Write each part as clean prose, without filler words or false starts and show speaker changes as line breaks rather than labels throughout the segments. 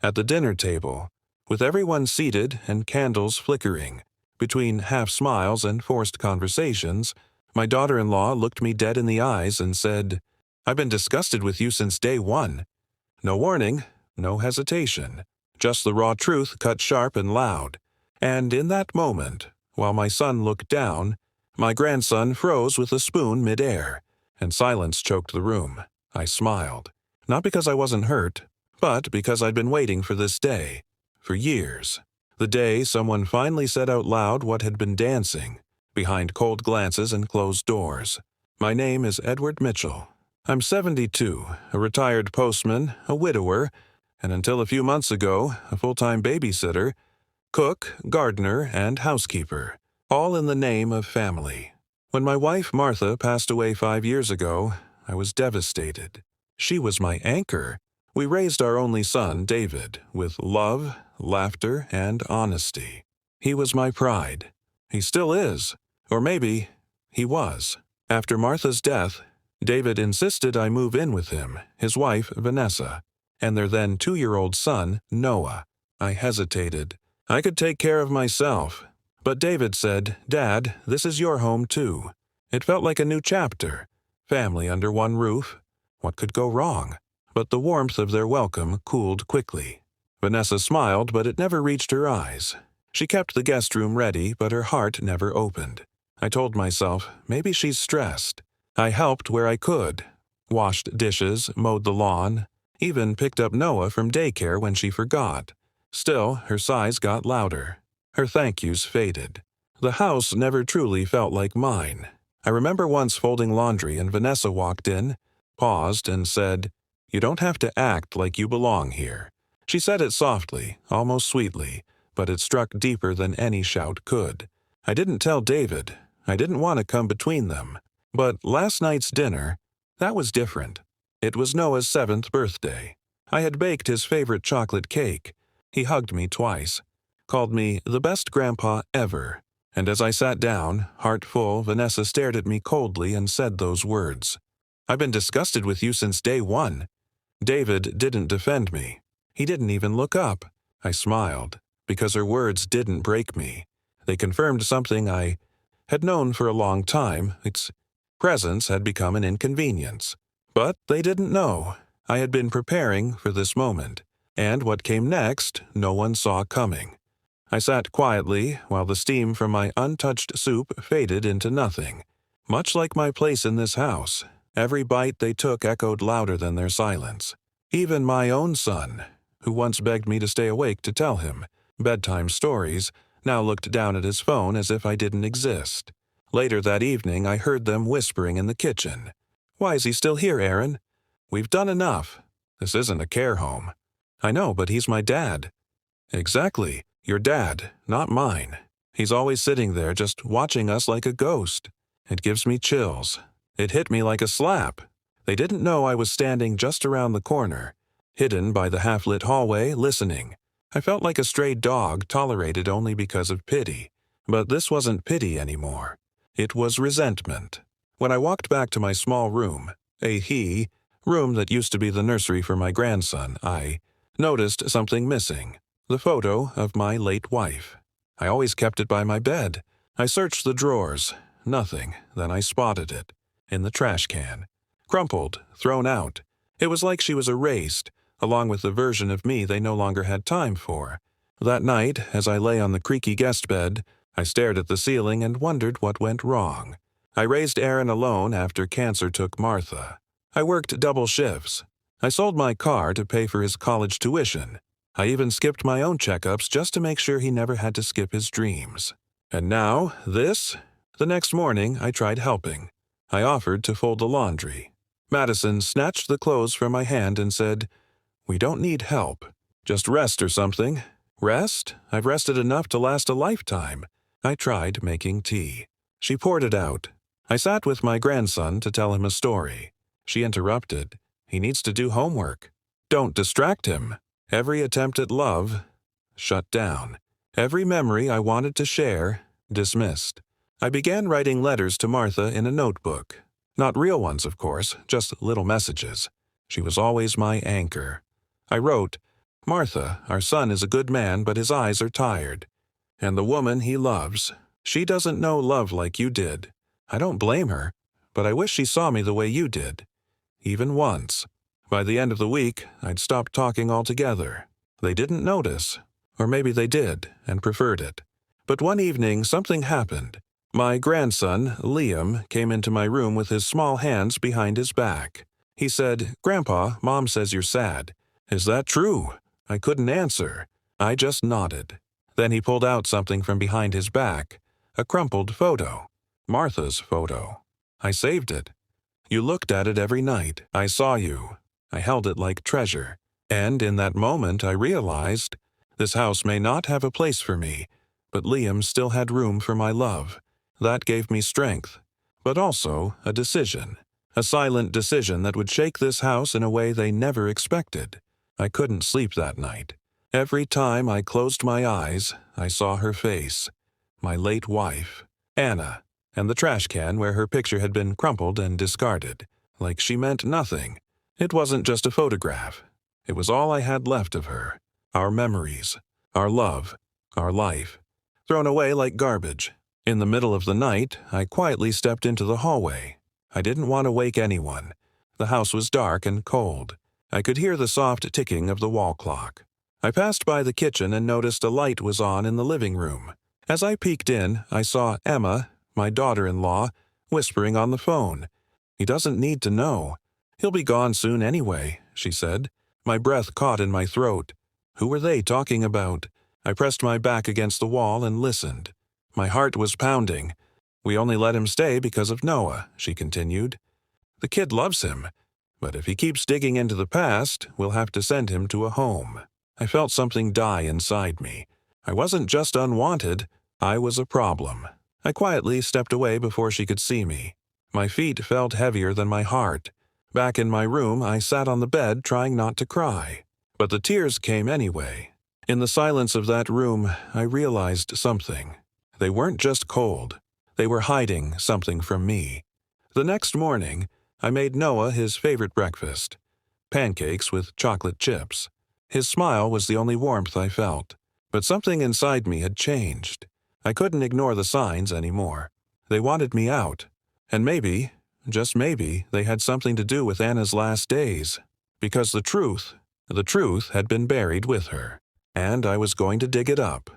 At the dinner table, with everyone seated and candles flickering, between half smiles and forced conversations, my daughter-in-law looked me dead in the eyes and said, "I've been disgusted with you since day one." No warning, no hesitation, just the raw truth cut sharp and loud. And in that moment, while my son looked down, my grandson froze with a spoon mid-air, and silence choked the room. I smiled, not because I wasn't hurt, but because I'd been waiting for this day, for years. The day someone finally said out loud what had been dancing, behind cold glances and closed doors. My name is Edward Mitchell. I'm 72, a retired postman, a widower, and until a few months ago, a full-time babysitter, cook, gardener, and housekeeper, all in the name of family. When my wife Martha passed away 5 years ago, I was devastated. She was my anchor. We raised our only son, David, with love, laughter, and honesty. He was my pride. He still is. Or maybe he was. After Martha's death, David insisted I move in with him, his wife, Vanessa, and their then 2-year-old son, Noah. I hesitated. I could take care of myself. But David said, "Dad, this is your home too." It felt like a new chapter. Family under one roof. What could go wrong? But the warmth of their welcome cooled quickly. Vanessa smiled, but it never reached her eyes. She kept the guest room ready, but her heart never opened. I told myself, maybe she's stressed. I helped where I could. Washed dishes, mowed the lawn, even picked up Noah from daycare when she forgot. Still, her sighs got louder. Her thank yous faded. The house never truly felt like mine. I remember once folding laundry and Vanessa walked in, paused, and said, "You don't have to act like you belong here." She said it softly, almost sweetly, but it struck deeper than any shout could. I didn't tell David. I didn't want to come between them. But last night's dinner, that was different. It was Noah's 7th birthday. I had baked his favorite chocolate cake. He hugged me twice, called me the best grandpa ever. And as I sat down, heart full, Vanessa stared at me coldly and said those words. "I've been disgusted with you since day one." David didn't defend me. He didn't even look up. I smiled, because her words didn't break me. They confirmed something I had known for a long time. Its presence had become an inconvenience. But they didn't know. I had been preparing for this moment, and what came next no one saw coming. I sat quietly while the steam from my untouched soup faded into nothing. Much like my place in this house, every bite they took echoed louder than their silence. Even my own son, who once begged me to stay awake to tell him bedtime stories, now looked down at his phone as if I didn't exist. Later that evening, I heard them whispering in the kitchen. "Why is he still here, Aaron? We've done enough. This isn't a care home." "I know, but he's my dad." "Exactly. Your dad, not mine. He's always sitting there just watching us like a ghost. It gives me chills. It hit me like a slap. They didn't know I was standing just around the corner, hidden by the half-lit hallway, listening. I felt like a stray dog tolerated only because of pity. But this wasn't pity anymore. It was resentment. When I walked back to my small room, room that used to be the nursery for my grandson, I noticed something missing. The photo of my late wife. I always kept it by my bed. I searched the drawers. Nothing. Then I spotted it. In the trash can. Crumpled, thrown out. It was like she was erased, along with the version of me they no longer had time for. That night, as I lay on the creaky guest bed, I stared at the ceiling and wondered what went wrong. I raised Aaron alone after cancer took Martha. I worked double shifts. I sold my car to pay for his college tuition. I even skipped my own checkups just to make sure he never had to skip his dreams. And now, this? The next morning, I tried helping. I offered to fold the laundry. Madison snatched the clothes from my hand and said, "We don't need help. Just rest or something." "Rest? I've rested enough to last a lifetime." I tried making tea. She poured it out. I sat with my grandson to tell him a story. She interrupted. "He needs to do homework." "Don't distract him." Every attempt at love, shut down. Every memory I wanted to share, dismissed. I began writing letters to Martha in a notebook. Not real ones, of course, just little messages. She was always my anchor. I wrote, Martha, our son is a good man, but his eyes are tired. And the woman he loves, she doesn't know love like you did. I don't blame her, but I wish she saw me the way you did. Even once. By the end of the week, I'd stopped talking altogether. They didn't notice. Or maybe they did, and preferred it. But one evening, something happened. My grandson, Liam, came into my room with his small hands behind his back. He said, "Grandpa, Mom says you're sad." "Is that true?" I couldn't answer. I just nodded. Then he pulled out something from behind his back, a crumpled photo. Martha's photo. I saved it. You looked at it every night. I saw you. I held it like treasure. And in that moment I realized, this house may not have a place for me, but Liam still had room for my love. That gave me strength, but also a decision. A silent decision that would shake this house in a way they never expected. I couldn't sleep that night. Every time I closed my eyes, I saw her face. My late wife, Anna, and the trash can where her picture had been crumpled and discarded, like she meant nothing. It wasn't just a photograph. It was all I had left of her. Our memories, our love, our life, thrown away like garbage. In the middle of the night, I quietly stepped into the hallway. I didn't want to wake anyone. The house was dark and cold. I could hear the soft ticking of the wall clock. I passed by the kitchen and noticed a light was on in the living room. As I peeked in, I saw Emma, my daughter-in-law, whispering on the phone. "He doesn't need to know. He'll be gone soon anyway," she said. My breath caught in my throat. Who were they talking about? I pressed my back against the wall and listened. My heart was pounding. "We only let him stay because of Noah," she continued. "The kid loves him, but if he keeps digging into the past, we'll have to send him to a home." I felt something die inside me. I wasn't just unwanted, I was a problem. I quietly stepped away before she could see me. My feet felt heavier than my heart. Back in my room, I sat on the bed trying not to cry. But the tears came anyway. In the silence of that room, I realized something. They weren't just cold. They were hiding something from me. The next morning, I made Noah his favorite breakfast. Pancakes with chocolate chips. His smile was the only warmth I felt. But something inside me had changed. I couldn't ignore the signs anymore. They wanted me out. And maybe, just maybe, they had something to do with Anna's last days. Because the truth had been buried with her. And I was going to dig it up.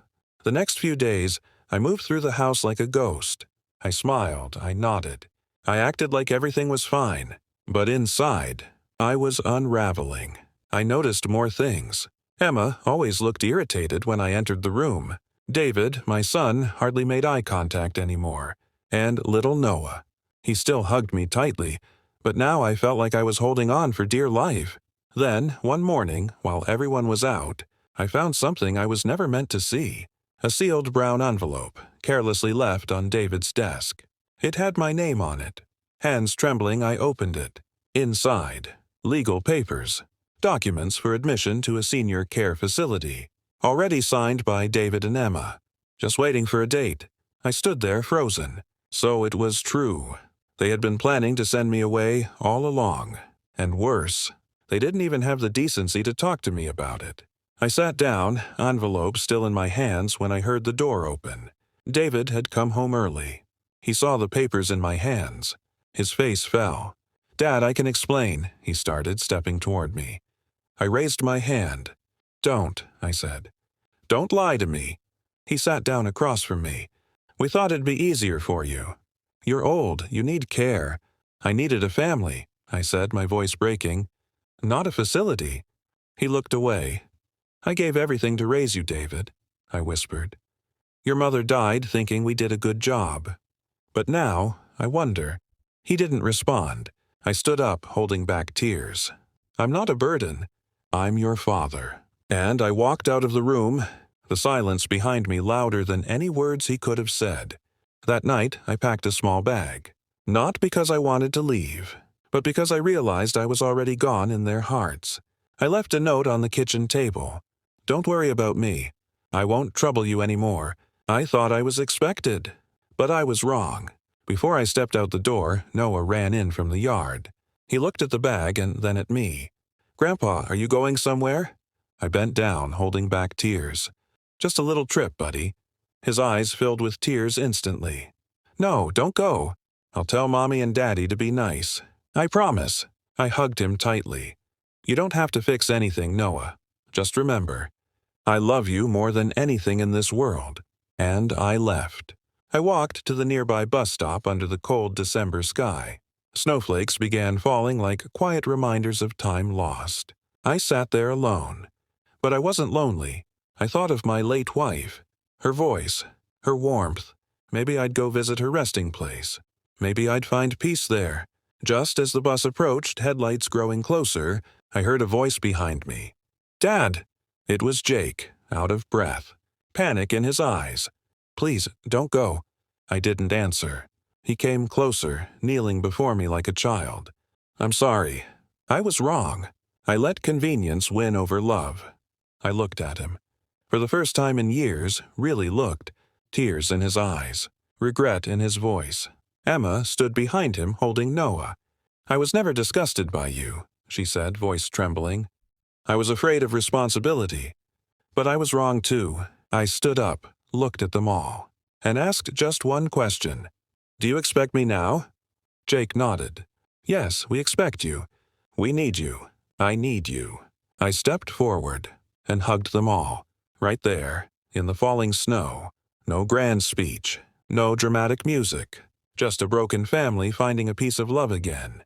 The next few days, I moved through the house like a ghost. I smiled, I nodded. I acted like everything was fine. But inside, I was unraveling. I noticed more things. Emma always looked irritated when I entered the room. David, my son, hardly made eye contact anymore. And little Noah. He still hugged me tightly, but now I felt like I was holding on for dear life. Then, one morning, while everyone was out, I found something I was never meant to see. A sealed brown envelope, carelessly left on David's desk. It had my name on it. Hands trembling, I opened it. Inside, legal papers. Documents for admission to a senior care facility. Already signed by David and Emma. Just waiting for a date. I stood there frozen. So it was true. They had been planning to send me away all along. And worse, they didn't even have the decency to talk to me about it. I sat down, envelope still in my hands, when I heard the door open. David had come home early. He saw the papers in my hands. His face fell. "Dad, I can explain," he started, stepping toward me. I raised my hand. "Don't," I said. "Don't lie to me." He sat down across from me. "We thought it'd be easier for you. You're old, you need care. I needed a family," I said, my voice breaking. "Not a facility." He looked away. "I gave everything to raise you, David," I whispered. "Your mother died thinking we did a good job. But now, I wonder." He didn't respond. I stood up, holding back tears. "I'm not a burden. I'm your father." And I walked out of the room, the silence behind me louder than any words he could have said. That night, I packed a small bag. Not because I wanted to leave, but because I realized I was already gone in their hearts. I left a note on the kitchen table. "Don't worry about me. I won't trouble you anymore. I thought I was expected." But I was wrong. Before I stepped out the door, Noah ran in from the yard. He looked at the bag and then at me. "Grandpa, are you going somewhere?" I bent down, holding back tears. Just a little trip, buddy. His eyes filled with tears instantly. No, don't go. I'll tell Mommy and Daddy to be nice. I promise. I hugged him tightly. You don't have to fix anything, Noah. Just remember, I love you more than anything in this world. And I left. I walked to the nearby bus stop under the cold December sky. Snowflakes began falling like quiet reminders of time lost. I sat there alone. But I wasn't lonely. I thought of my late wife. Her voice, her warmth. Maybe I'd go visit her resting place. Maybe I'd find peace there. Just as the bus approached, headlights growing closer, I heard a voice behind me. Dad! It was Jake, out of breath, panic in his eyes. Please, don't go. I didn't answer. He came closer, kneeling before me like a child. I'm sorry. I was wrong. I let convenience win over love. I looked at him. For the first time in years, really looked. Tears in his eyes. Regret in his voice. Emma stood behind him holding Noah. I was never disgusted by you, she said, voice trembling. I was afraid of responsibility. But I was wrong too. I stood up, looked at them all, and asked just one question. Do you expect me now? Jake nodded. Yes, we expect you. We need you. I need you. I stepped forward and hugged them all, right there, in the falling snow. No grand speech, no dramatic music, just a broken family finding a piece of love again.